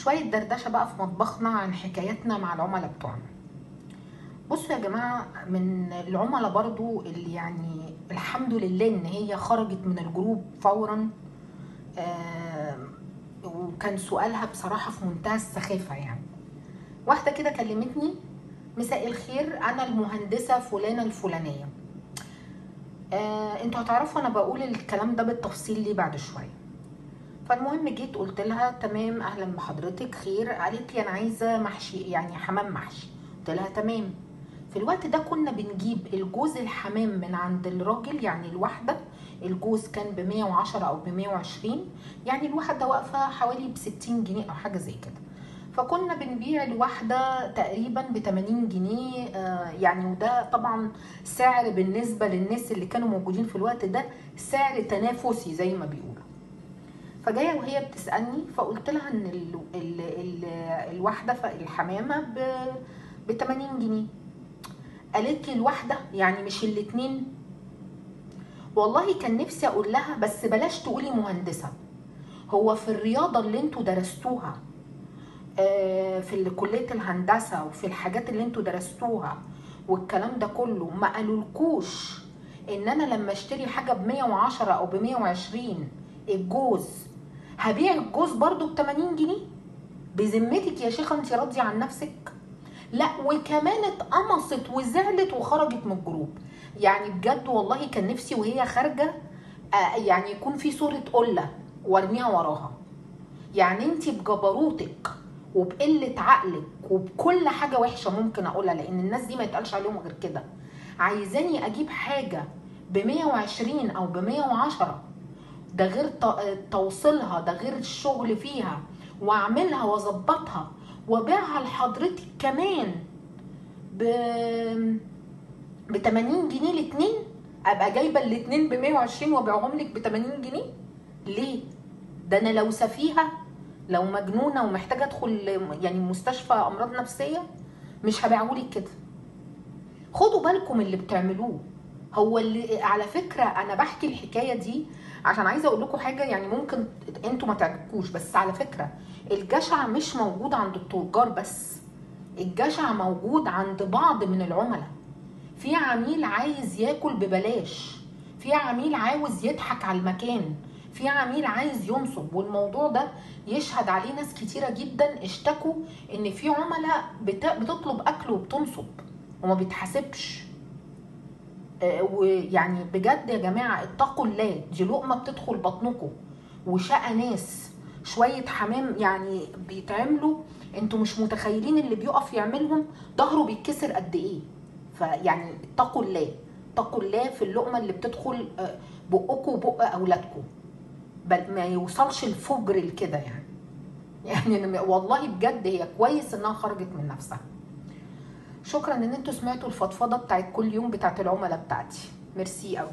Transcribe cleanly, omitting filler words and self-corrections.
شوية دردشة بقى في مطبخنا عن حكاياتنا مع العملاء بتوعنا. بصوا يا جماعة، من العملاء برضو اللي يعني الحمد لله ان هي خرجت من الجروب فورا. آه وكان سؤالها بصراحة في منتهى السخافة. يعني واحدة كده كلمتني: مساء الخير، انا المهندسة فلانة الفلانية. انتوا هتعرفوا انا بقول الكلام ده بالتفصيل ليه بعد شوية. فالمهم جيت قلت لها تمام، اهلا بحضرتك، خير؟ قالت لي انا عايزه محشي، يعني حمام محشي. قلت لها تمام. في الوقت ده كنا بنجيب الجوز الحمام من عند الراجل، يعني الواحده الجوز كان ب 110 او ب 120، يعني الواحده واقفه حوالي ب 60 جنيه او حاجه زي كده. فكنا بنبيع الواحده تقريبا ب 80 جنيه. يعني وده طبعا سعر بالنسبه للناس اللي كانوا موجودين في الوقت ده، سعر تنافسي زي ما بيقولوا. فجايه وهي بتسالني، فقلت لها ان الواحده الحمامه ب 80 جنيه. قالت لي الواحده يعني مش الاتنين؟ والله كان نفسي اقول لها بس بلاش تقولي مهندسه. هو في الرياضه اللي انتوا درستوها، في كليه الهندسه وفي الحاجات اللي انتوا درستوها والكلام ده كله، ما قالولكوش ان انا لما اشتري حاجه ب 110 او ب 120 الجوز هبيع الجوز برضو ب 80 جنيه؟ بذمتك يا شيخه انت راضيه عن نفسك؟ لا، وكمان اتقمصت وزعلت وخرجت من الجروب. يعني بجد والله كان نفسي وهي خارجه يعني يكون في صوره قله وارميها وراها. يعني انت بجبروتك وبقله عقلك وبكل حاجه وحشه ممكن اقولها، لان الناس دي ما يتقالش عليهم غير كده، عايزاني اجيب حاجه ب 120 او ب 110، ده غير توصيلها، ده غير الشغل فيها، واعملها واظبطها وابيعها لحضرتك كمان ب 80 جنيه الاتنين؟ ابقى جايبه الاتنين ب 120 وابيعهم لك ب 80 جنيه؟ ليه؟ ده انا لو سفيهه، لو مجنونه ومحتاجه ادخل يعني مستشفى امراض نفسيه مش هبيعهولك كده. خدوا بالكم اللي بتعملوه. هو اللي على فكره انا بحكي الحكايه دي عشان عايزه اقول لكم حاجه، يعني ممكن انتوا ما تعجبكوش، بس على فكره الجشع مش موجود عند التجار بس، الجشع موجود عند بعض من العملاء. في عميل عايز ياكل ببلاش، في عميل عاوز يضحك على المكان، في عميل عايز ينصب. والموضوع ده يشهد عليه ناس كتيره جدا اشتكوا ان في عملاء بتطلب اكل وبتنصب وما بيتحاسبش. ويعني بجد يا جماعه اتقوا الله، دي لقمه بتدخل بطنكم وشقى ناس. شويه حمام يعني بيتعملوا، انتوا مش متخيلين اللي بيقف يعملهم ظهره بيتكسر قد ايه. فيعني اتقوا الله، اتقوا الله في اللقمه اللي بتدخل بقكم وبق اولادكم، بل ما يوصلش الفجر لكده. يعني والله بجد هي كويس انها خرجت من نفسها. شكرا ان انتوا سمعتوا الفضفضه بتاعت كل يوم بتاعت العملاء بتاعتي، ميرسي قوي.